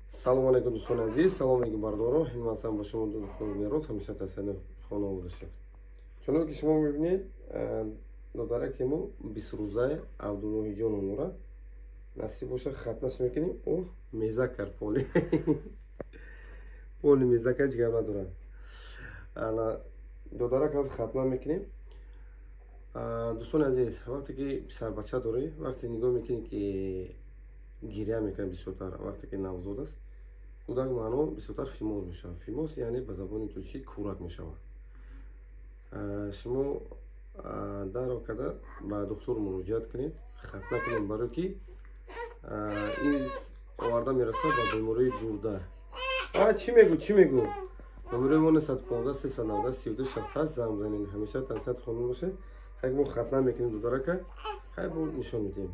салом алейкум дӯстони азиз, салом алейкум бардоро. Ҳиматам ба шумо дӯстон мерод, ҳамеша тасалли хона бошед. Чуноки шумо мебинед, додараки мо 20 рӯзаи Абдуллоҳиҷон онура насиб боша хатнаш мекунем. О, меза кард поли. Поли мезака ҷигар надорад. Ана додарак аз хатна мекунем. Дӯстони азиз, вақте ки писарбача дорӣ, вақте нигоҳ мекунӣ ки гиря мекунад бисёртар, вақте ки навзод аст, кӯдак маъно бисёртар фимоз мешавад. Фимоз яъне ба забони туркӣ кӯрак мешавад. Шумо даро када ба доктор муроҷиат кунед, хатна кунед, барои ки ин оварда мерасад ба бемории гурда. Чӣ мегӯ? номерои мо 115 390 32 68 занг бизанед. Ҳамеша тансият хонум бошед. Ҳайк мо хатна мекунем додарака, ҳай бо нишон медиҳем.